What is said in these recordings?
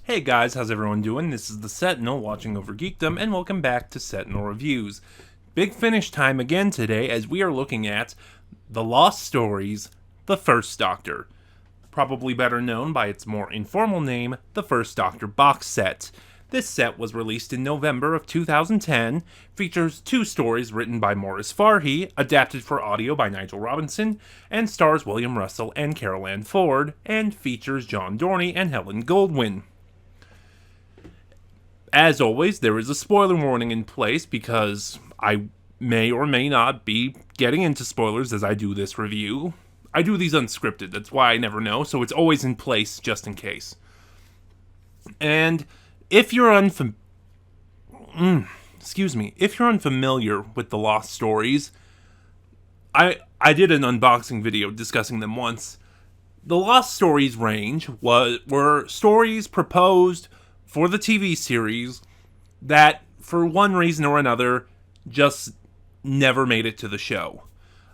Hey guys, how's everyone doing? This is the Sentinel watching over Geekdom, and welcome back to Sentinel Reviews. Big finish time again today as we are looking at The Lost Stories, The First Doctor. Probably better known by its more informal name, The First Doctor box set. This set was released in November of 2010, features two stories written by Maurice Farhi, adapted for audio by Nigel Robinson, and stars William Russell and Carol Ann Ford, and features John Dorney and Helen Goldwyn. As always, there is a spoiler warning in place because I may or may not be getting into spoilers as I do this review. I do these unscripted, that's why I never know, so it's always in place just in case. And if you're if you're unfamiliar with the Lost Stories, I did an unboxing video discussing them once. The Lost Stories range were stories proposed for the TV series that, for one reason or another, just never made it to the show.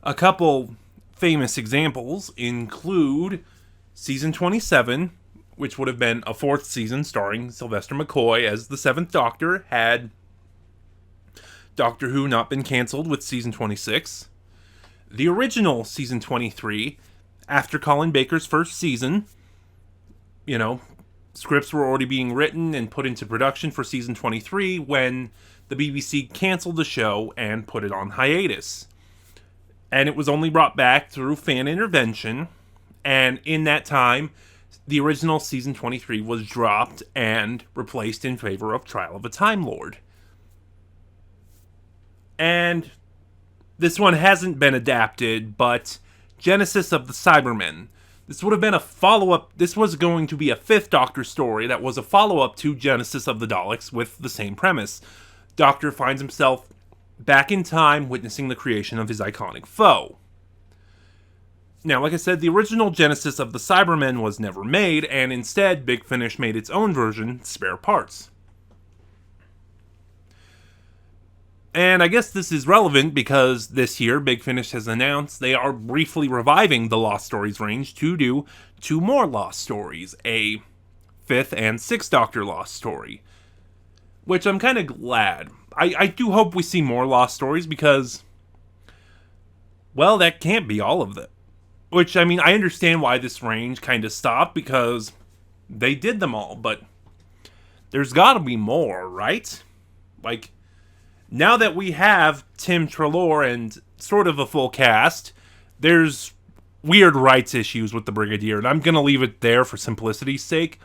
A couple famous examples include Season 27, which would have been a fourth season starring Sylvester McCoy as the Seventh Doctor, had Doctor Who not been cancelled with Season 26. The original Season 23, after Colin Baker's first season, scripts were already being written and put into production for Season 23 when the BBC canceled the show and put it on hiatus. And it was only brought back through fan intervention, and in that time, the original Season 23 was dropped and replaced in favor of Trial of a Time Lord. And this one hasn't been adapted, but Genesis of the Cybermen. This would have been a follow-up. This was going to be a Fifth Doctor story that was a follow-up to Genesis of the Daleks with the same premise. Doctor finds himself back in time witnessing the creation of his iconic foe. Now, like I said, the original Genesis of the Cybermen was never made, and instead, Big Finish made its own version, Spare Parts. And I guess this is relevant because this year, Big Finish has announced they are briefly reviving the Lost Stories range to do two more Lost Stories, a fifth and sixth Doctor Lost story. Which I'm kind of glad. I do hope we see more Lost Stories because, well, that can't be all of them. Which, I mean, I understand why this range kind of stopped because they did them all, but there's gotta be more, right? Like, now that we have Tim Treloar and sort of a full cast, there's weird rights issues with the Brigadier, and I'm going to leave it there for simplicity's sake.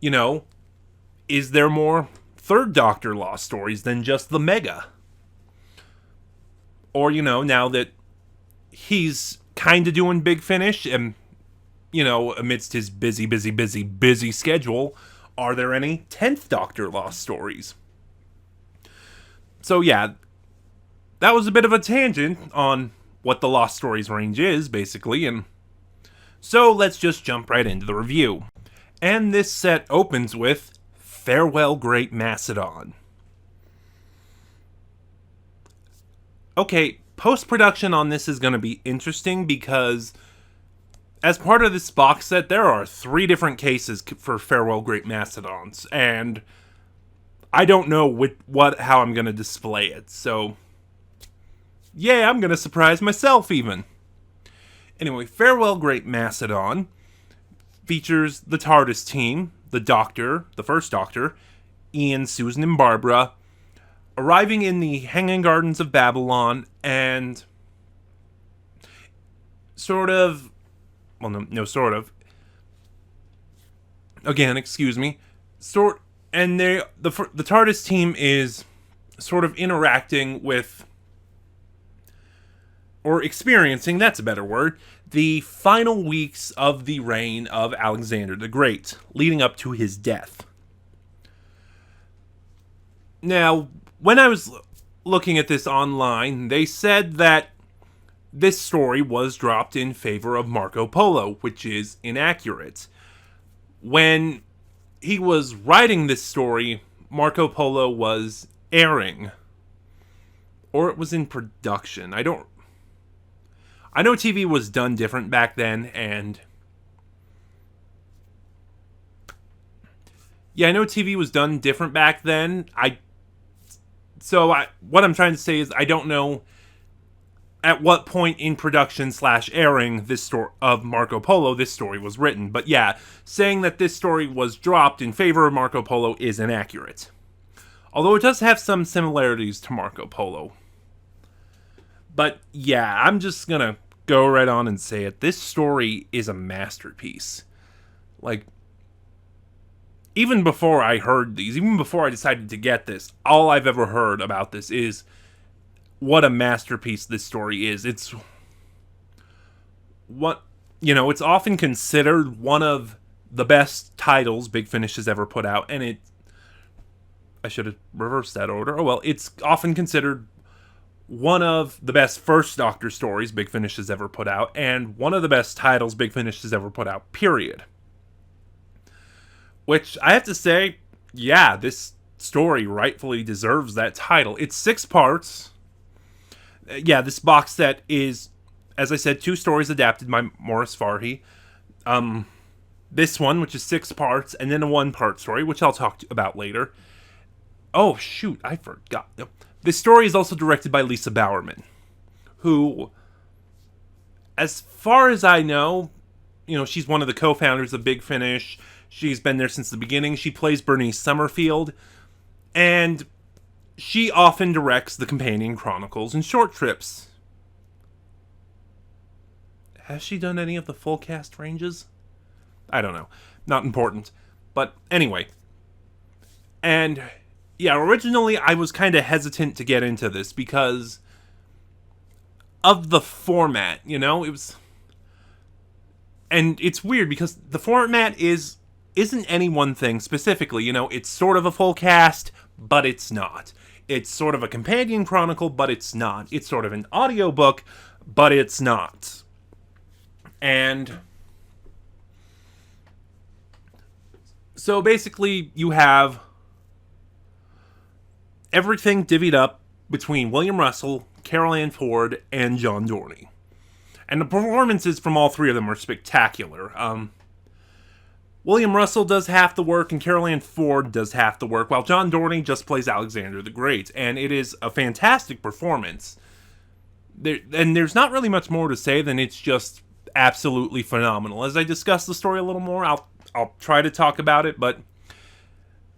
Is there more Third Doctor Lost Stories than just the Mega? Or, now that he's kind of doing Big Finish, and, amidst his busy schedule, are there any 10th Doctor Lost Stories? So yeah, that was a bit of a tangent on what the Lost Stories range is, basically, and so let's just jump right into the review. And this set opens with Farewell Great Macedon. Okay, post-production on this is going to be interesting because as part of this box set, there are 3 different cases for Farewell Great Macedons, and I don't know how I'm going to display it, so yeah, I'm going to surprise myself even. Anyway, Farewell Great Macedon features the TARDIS team, the Doctor, the First Doctor, Ian, Susan, and Barbara, arriving in the Hanging Gardens of Babylon and and the TARDIS team is sort of interacting with, or experiencing, that's a better word, the final weeks of the reign of Alexander the Great, leading up to his death. Now, when I was looking at this online, they said that this story was dropped in favor of Marco Polo, which is inaccurate. When he was writing this story, Marco Polo was airing. Or it was in production. I know TV was done different back then, and Yeah, I know TV was done different back then. What I'm trying to say is I don't know at what point in production slash airing this story of Marco Polo this story was written. But yeah, saying that this story was dropped in favor of Marco Polo is inaccurate. Although it does have some similarities to Marco Polo. But yeah, I'm just gonna go right on and say it. This story is a masterpiece. Like, even before I heard these, even before I decided to get this, all I've ever heard about this is what a masterpiece this story is. It's it's often considered one of the best titles Big Finish has ever put out, and I should have reversed that order. Oh well, it's often considered one of the best first Doctor stories Big Finish has ever put out, and one of the best titles Big Finish has ever put out, period. Which, I have to say, yeah, this story rightfully deserves that title. It's 6 parts. Yeah, this box set is, as I said, 2 stories adapted by Morris Farhi. This one, which is 6 parts, and then a 1-part story, which I'll talk about later. Oh, shoot, I forgot. This story is also directed by Lisa Bowerman, who, as far as I know, she's one of the co-founders of Big Finish. She's been there since the beginning. She plays Bernice Summerfield, and she often directs the companion chronicles and short trips. Has she done any of the full cast ranges? I don't know. Not important. But anyway. And yeah, originally I was kind of hesitant to get into this because of the format, it was... And it's weird because the format isn't any one thing specifically, it's sort of a full cast, but it's not. It's sort of a companion chronicle, but it's not. It's sort of an audiobook, but it's not. And so basically you have everything divvied up between William Russell, Carol Ann Ford, and John Dorney. And the performances from all 3 of them are spectacular. William Russell does half the work, and Carol Ann Ford does half the work, while John Dorney just plays Alexander the Great. And it is a fantastic performance. There's not really much more to say than it's just absolutely phenomenal. As I discuss the story a little more, I'll try to talk about it, but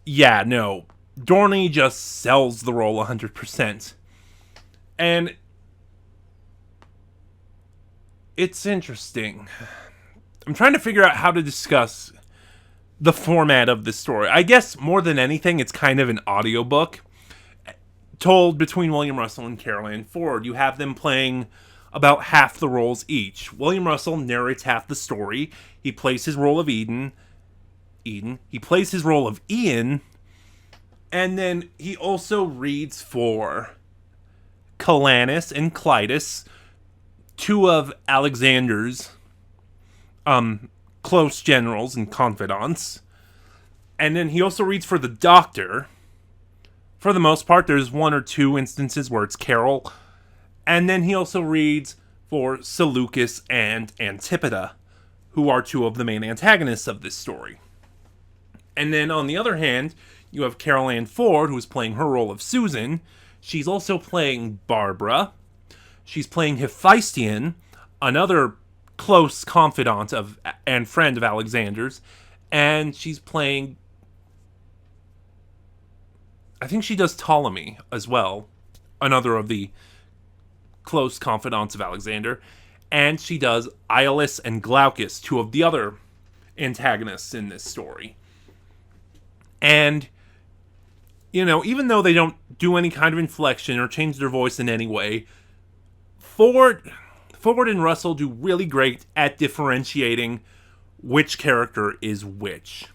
yeah, no. Dorney just sells the role 100%. And it's interesting. I'm trying to figure out how to discuss the format of this story. I guess more than anything, it's kind of an audiobook told between William Russell and Carol Ann Ford. You have them playing about half the roles each. William Russell narrates half the story. He plays his role of Eden. He plays his role of Ian. And then he also reads for Calanus and Clytus, 2 of Alexander's close generals and confidants. And then he also reads for the Doctor. For the most part, there's 1 or 2 instances where it's Carol. And then he also reads for Seleucus and Antipater, who are 2 of the main antagonists of this story. And then on the other hand, you have Carol Ann Ford, who is playing her role of Susan. She's also playing Barbara. She's playing Hephaestion, another close confidant of and friend of Alexander's, and she's playing, I think she does Ptolemy as well, another of the close confidants of Alexander, and she does Iolus and Glaucus, 2 of the other antagonists in this story. And even though they don't do any kind of inflection or change their voice in any way, Ford and Russell do really great at differentiating which character is which.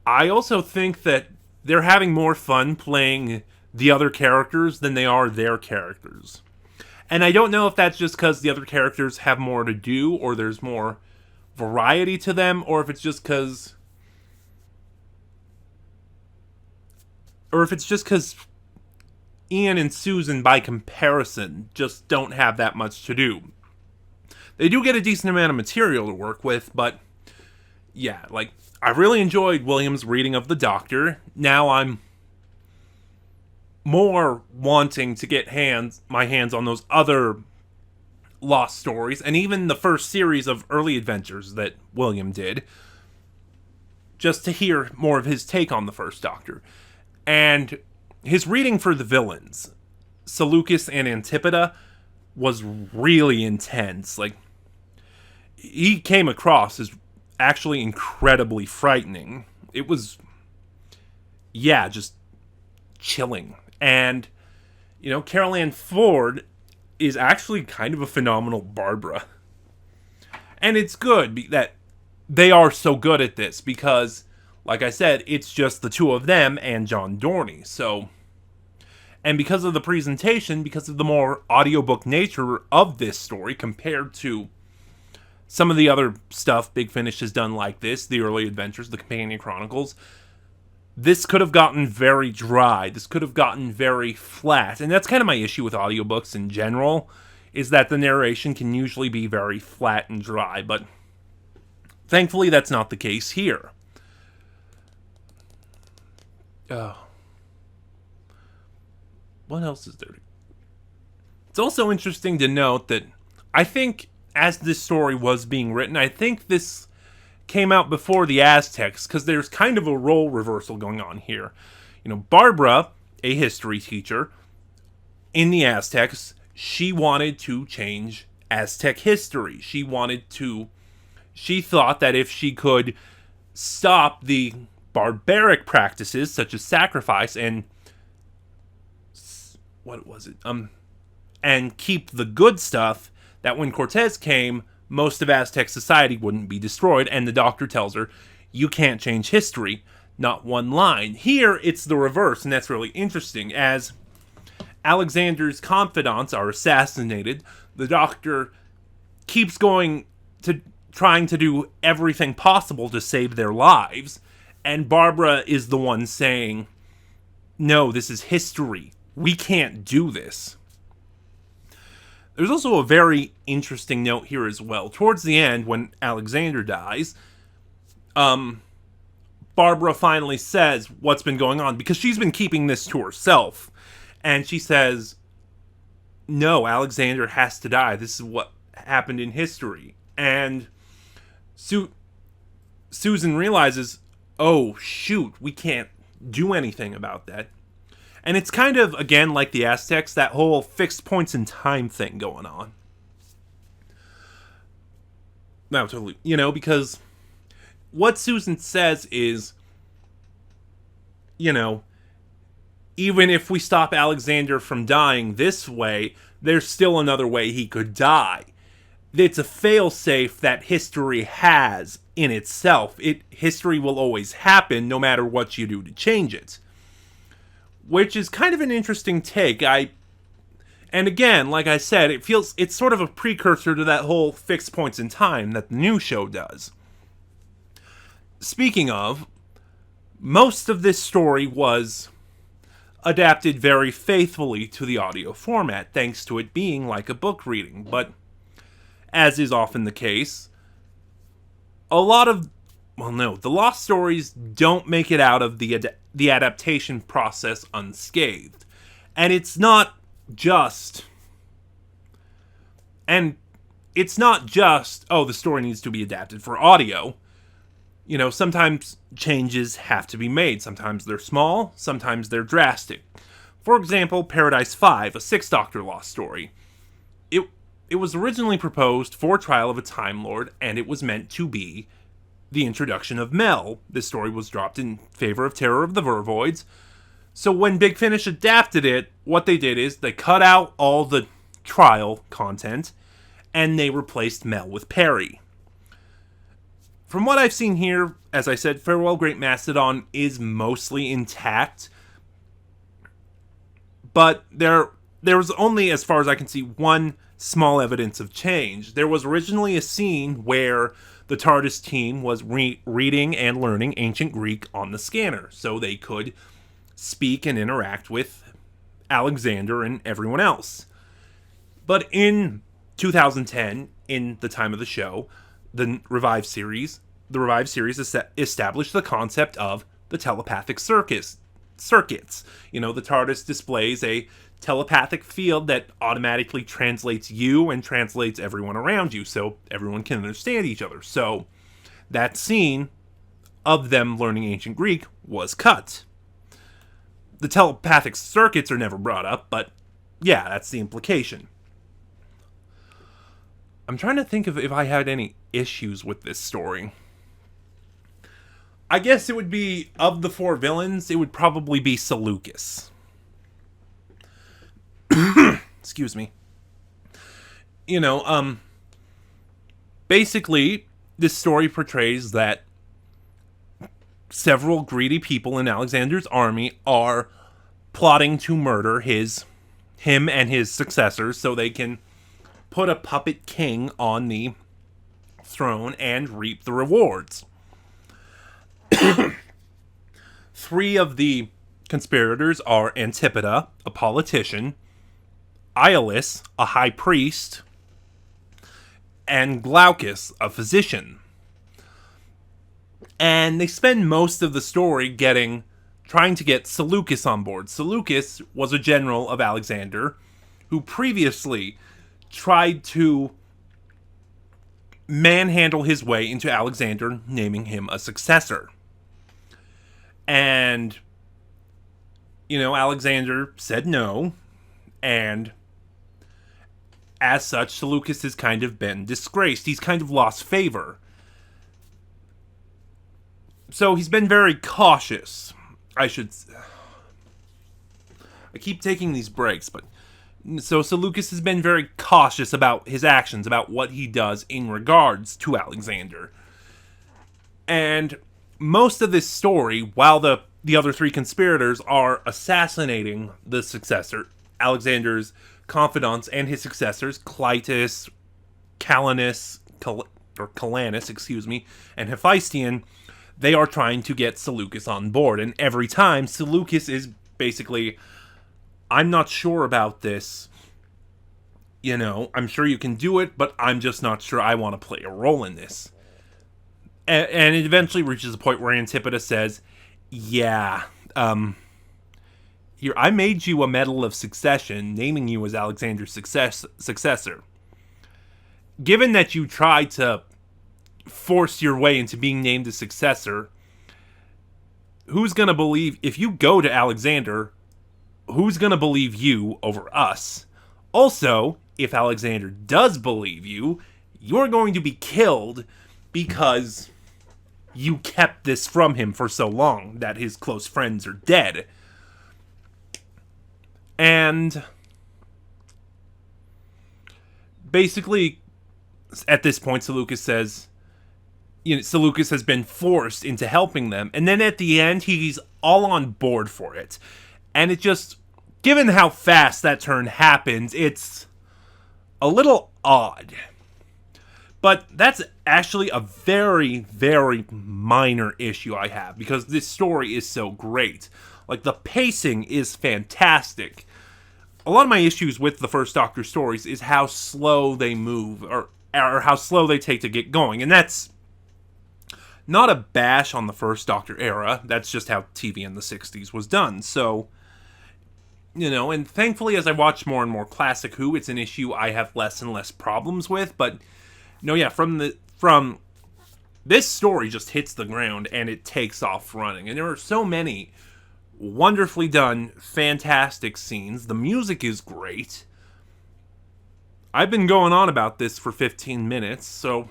I also think that they're having more fun playing the other characters than they are their characters. And I don't know if that's just because the other characters have more to do, or there's more variety to them, or if it's just because Ian and Susan, by comparison, just don't have that much to do. They do get a decent amount of material to work with, but yeah, I really enjoyed Williams' reading of the Doctor. Now I'm more wanting to get my hands on those other Lost stories, and even the first series of early adventures that William did, just to hear more of his take on the first Doctor. And his reading for the villains, Seleucus and Antipoda, was really intense. Like, he came across as actually incredibly frightening. It was, yeah, just chilling. And, Carol Ann Ford is actually kind of a phenomenal Barbara. And it's good that they are so good at this because, like I said, it's just the two of them and John Dorney. So, and because of the presentation, because of the more audiobook nature of this story compared to some of the other stuff Big Finish has done like this, the early adventures, the Companion Chronicles, this could have gotten very dry. This could have gotten very flat. And that's kind of my issue with audiobooks in general, is that the narration can usually be very flat and dry. But thankfully, that's not the case here. What else is there? It's also interesting to note that I think as this story was being written, I think this came out before the Aztecs, because there's kind of a role reversal going on here. Barbara, a history teacher, in the Aztecs, she wanted to change Aztec history. She thought that if she could stop the barbaric practices, such as sacrifice and, and keep the good stuff, that when Cortez came, most of Aztec society wouldn't be destroyed, and the Doctor tells her, you can't change history, not one line. Here, it's the reverse, and that's really interesting. As Alexander's confidants are assassinated, the Doctor keeps trying to do everything possible to save their lives, and Barbara is the one saying, no, this is history. We can't do this. There's also a very interesting note here as well. Towards the end, when Alexander dies, Barbara finally says what's been going on, because she's been keeping this to herself. And she says, no, Alexander has to die. This is what happened in history. And Susan realizes, oh, shoot, we can't do anything about that. And it's kind of, again, like the Aztecs, that whole fixed points in time thing going on. No, totally. Because what Susan says is, even if we stop Alexander from dying this way, there's still another way he could die. It's a failsafe that history has in itself. History will always happen no matter what you do to change it. Which is kind of an interesting take. And again, like I said, it's sort of a precursor to that whole fixed points in time that the new show does. Speaking of, most of this story was adapted very faithfully to the audio format, thanks to it being like a book reading. But, as is often the case, the Lost stories don't make it out of the adaptation process unscathed. And it's not just, oh, the story needs to be adapted for audio. Sometimes changes have to be made. Sometimes they're small, sometimes they're drastic. For example, Paradise 5, a Sixth Doctor Lost story. It was originally proposed for Trial of a Time Lord, and it was meant to be the introduction of Mel. This story was dropped in favor of Terror of the Vervoids. So when Big Finish adapted it, what they did is they cut out all the trial content, and they replaced Mel with Perry. From what I've seen here, as I said, Farewell Great Mastodon is mostly intact. But there was only, as far as I can see, one small evidence of change. There was originally a scene where the TARDIS team was reading and learning ancient Greek on the scanner, so they could speak and interact with Alexander and everyone else. But in 2010, in the time of the show, the revived series, the revived series established the concept of the telepathic circuits. You know, the TARDIS displays a telepathic field that automatically translates you and translates everyone around you, so everyone can understand each other. So that scene of them learning ancient Greek was cut. The telepathic circuits are never brought up, but yeah, that's the implication. I'm trying to think of if I had any issues with this story. I guess it would be, of the four villains, it would probably be Seleucus. Excuse me. You know, basically, this story portrays that several greedy people in Alexander's army are plotting to murder him and his successors so they can put a puppet king on the throne and reap the rewards. Three of the conspirators are Antipater, a politician, Iolus, a high priest, and Glaucus, a physician. And they spend most of the story trying to get Seleucus on board. Seleucus was a general of Alexander who previously tried to manhandle his way into Alexander, naming him a successor. And, you know, Alexander said no, and as such, Seleucus has kind of been disgraced. He's kind of lost favor. So he's been very cautious. I keep taking these breaks, but so Seleucus has been very cautious about his actions, about what he does in regards to Alexander. And most of this story, while the other three conspirators are assassinating the successor, Alexander's confidants and his successors, Clytus, Calanus, and Hephaestion, they are trying to get Seleucus on board. And every time, Seleucus is basically, I'm not sure about this. You know, I'm sure you can do it, but I'm just not sure I want to play a role in this. And it eventually reaches a point where Antipater says, yeah, here, I made you a medal of succession, naming you as Alexander's successor. Given that you tried to force your way into being named a successor, who's going to believe, if you go to Alexander, who's going to believe you over us? Also, if Alexander does believe you, you're going to be killed because you kept this from him for so long that his close friends are dead. And basically, at this point, Seleucus says, you know, Seleucus has been forced into helping them. And then at the end, he's all on board for it. And it just, given how fast that turn happens, it's a little odd. But that's actually a very, very minor issue I have, because this story is so great. Like, the pacing is fantastic. A lot of my issues with the First Doctor stories is how slow they move, or how slow they take to get going. And that's not a bash on the First Doctor era. That's just how TV in the 60s was done. So, you know, and thankfully as I watch more and more Classic Who, it's an issue I have less and less problems with. But, no, yeah, from this story just hits the ground and it takes off running. And there are so many wonderfully done, fantastic scenes. The music is great. I've been going on about this for 15 minutes, so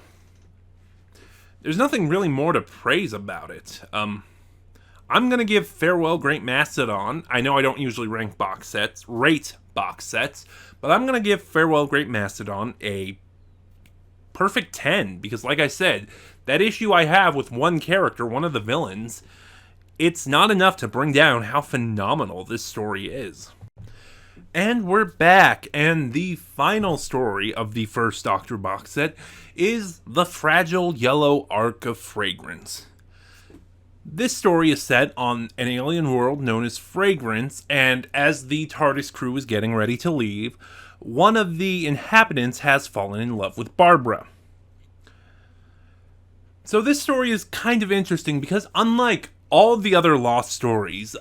there's nothing really more to praise about it. I'm going to give Farewell Great Mastodon, I know I don't usually rate box sets, but I'm going to give Farewell Great Mastodon a perfect 10, because like I said, that issue I have with one character, one of the villains, it's not enough to bring down how phenomenal this story is. And we're back, and the final story of the First Doctor box set is The Fragile Yellow Arc of Fragrance. This story is set on an alien world known as Fragrance, and as the TARDIS crew is getting ready to leave, one of the inhabitants has fallen in love with Barbara. So this story is kind of interesting because unlike all the other Lost stories,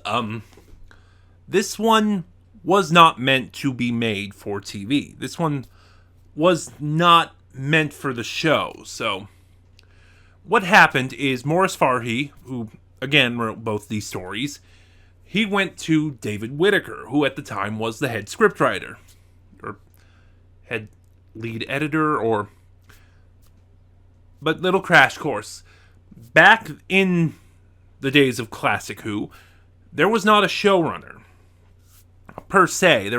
this one was not meant to be made for TV. This one was not meant for the show. So what happened is Morris Farhi, who again wrote both these stories, he went to David Whitaker, who at the time was the head scriptwriter, or head lead editor, or... But little crash course. Back in the days of Classic Who, there was not a showrunner, per se.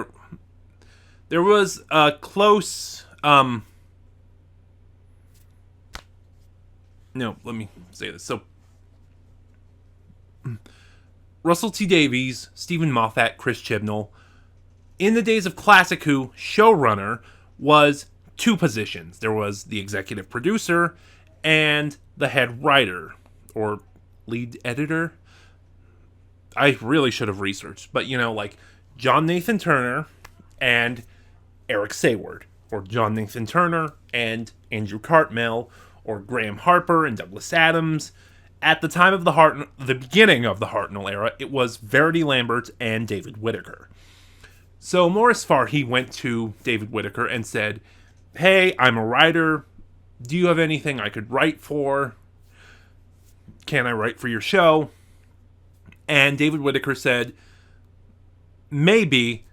There was a close... no, let me say this. So, Russell T Davies, Stephen Moffat, Chris Chibnall. In the days of Classic Who, showrunner was two positions. There was the executive producer and the head writer, or lead editor. I really should have researched, but like John Nathan Turner and Eric Sayward, or John Nathan Turner and Andrew Cartmel, or Graham Harper and Douglas Adams. At the time of the beginning of the Hartnell era, it was Verity Lambert and David Whitaker. So Morris Farhi went to David Whitaker and said, "Hey, I'm a writer. Do you have anything I could write for? Can I write for your show?" And David Whitaker said, "Maybe.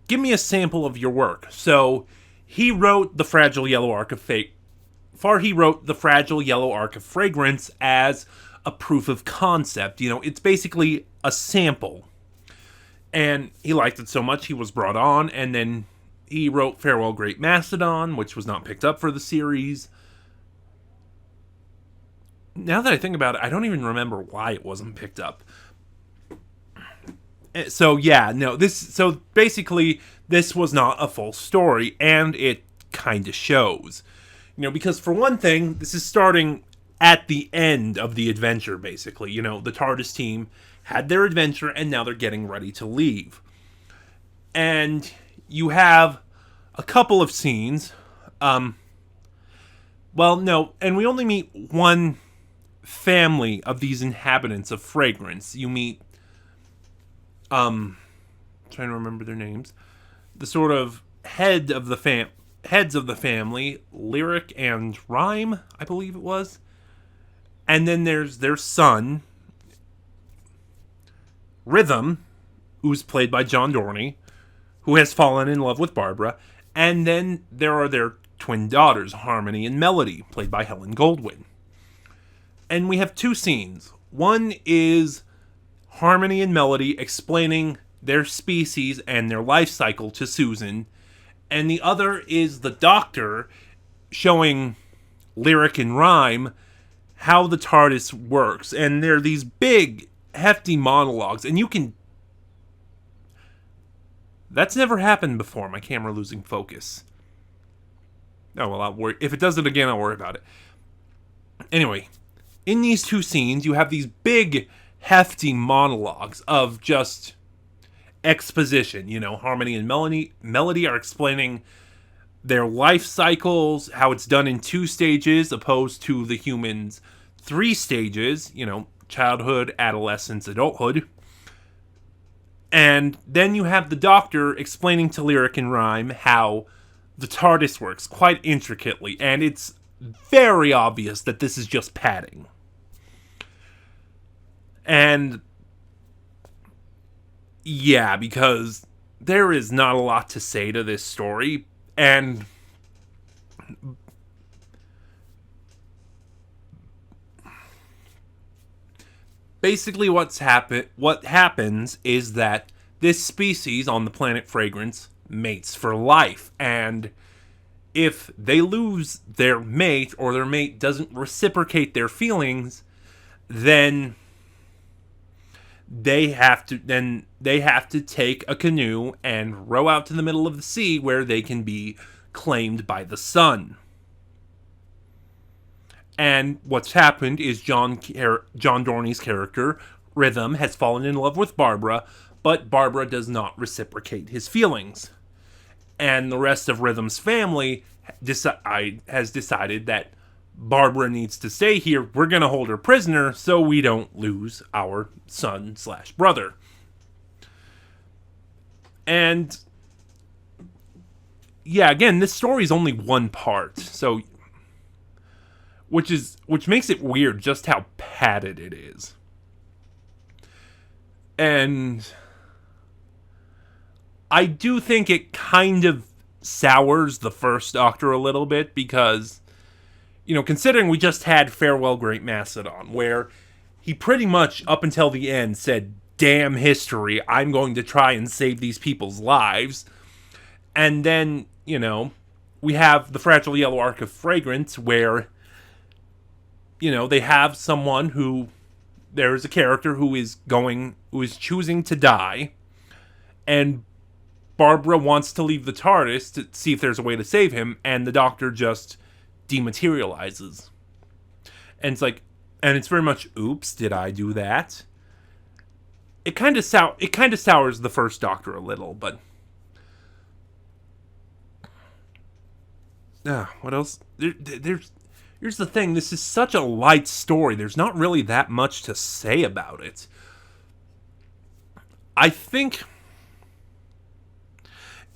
Give me a sample of your work." So he wrote The Fragile Yellow Arc of Fate. Farhi wrote The Fragile Yellow Arc of Fragrance as a proof of concept. It's basically a sample. And he liked it so much he was brought on, and then he wrote Farewell Great Macedon, which was not picked up for the series. Now that I think about it, I don't even remember why it wasn't picked up. So yeah, no, so basically this was not a full story, and it kind of shows. Because for one thing, this is starting at the end of the adventure, basically. The TARDIS team had their adventure, and now they're getting ready to leave. And you have a couple of scenes. And we only meet one family of these inhabitants of Fragrance. You meet, trying to remember their names, the sort of heads of the family, Lyric and Rhyme, I believe it was. And then there's their son, Rhythm, who's played by John Dorney, who has fallen in love with Barbara. And then there are their twin daughters, Harmony and Melody, played by Helen Goldwyn. And we have two scenes. One is Harmony and Melody explaining their species and their life cycle to Susan. And the other is the Doctor showing Lyric and Rhyme how the TARDIS works. And there are these big, hefty monologues. And you can... That's never happened before, my camera losing focus. Oh, well, I'll worry. If it does it again, I'll worry about it. Anyway, in these two scenes, you have these big, hefty monologues of just exposition. Harmony and Melody are explaining their life cycles, how it's done in 2 stages, opposed to the humans' 3 stages, childhood, adolescence, adulthood. And then you have the Doctor explaining to Lyric and Rhyme how the TARDIS works quite intricately, and it's very obvious that this is just padding. And yeah, because there is not a lot to say to this story, and basically what happens is that this species on the planet Fragrance mates for life, and if they lose their mate, or their mate doesn't reciprocate their feelings, then they have to take a canoe and row out to the middle of the sea where they can be claimed by the sun. And what's happened is John Dorney's character, Rhythm, has fallen in love with Barbara, but Barbara does not reciprocate his feelings. And the rest of Rhythm's family has decided that Barbara needs to stay here. We're going to hold her prisoner so we don't lose our son/brother. And yeah, again, this story is only one part, so which makes it weird just how padded it is. And I do think it kind of sours the first Doctor a little bit because, considering we just had Farewell Great Macedon, where he pretty much, up until the end, said, damn history, I'm going to try and save these people's lives. And then, we have the Fragile Yellow Arc of Fragrance, where, they have someone who, there is a character who is choosing to die, and Barbara wants to leave the TARDIS to see if there's a way to save him, and the Doctor just dematerializes. And it's like, and it's very much, oops, did I do that? It kind of sours the first Doctor a little, but what else? Here's the thing, this is such a light story. There's not really that much to say about it. I think,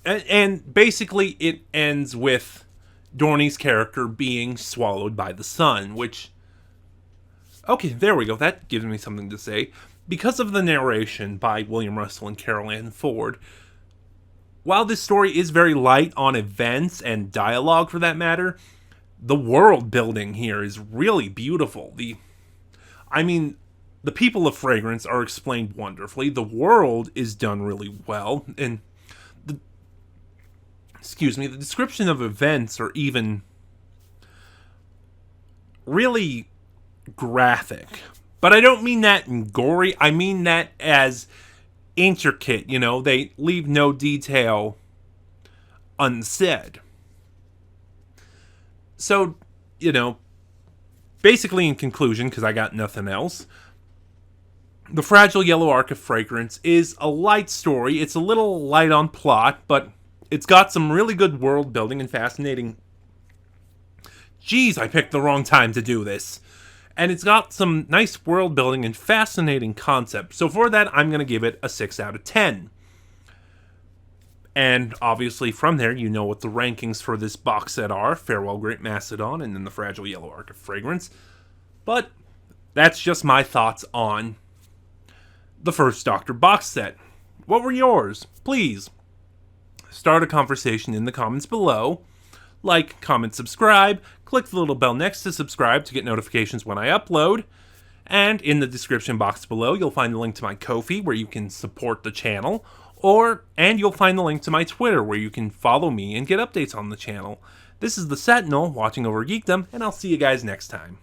and basically it ends with Dorney's character being swallowed by the sun, which, okay, there we go. That gives me something to say. Because of the narration by William Russell and Carol Ann Ford, while this story is very light on events and dialogue for that matter, the world building here is really beautiful. The people of Fragrance are explained wonderfully. The world is done really well, and the description of events are even really graphic. But I don't mean that in gory. I mean that as intricate. They leave no detail unsaid. So, basically in conclusion, because I got nothing else, The Fragile Yellow Arc of Fragrance is a light story. It's a little light on plot, but it's got some really good world building and fascinating... Jeez, I picked the wrong time to do this. And it's got some nice world building and fascinating concepts. So for that, I'm going to give it a 6 out of 10. And obviously from there, you know what the rankings for this box set are. Farewell Great Macedon and then The Fragile Yellow Arc of Fragrance. But that's just my thoughts on the first Doctor box set. What were yours? Please start a conversation in the comments below. Like, comment, subscribe. Click the little bell next to subscribe to get notifications when I upload. And in the description box below, you'll find the link to my Ko-fi where you can support the channel. And you'll find the link to my Twitter where you can follow me and get updates on the channel. This is the Sentinel watching over Geekdom, and I'll see you guys next time.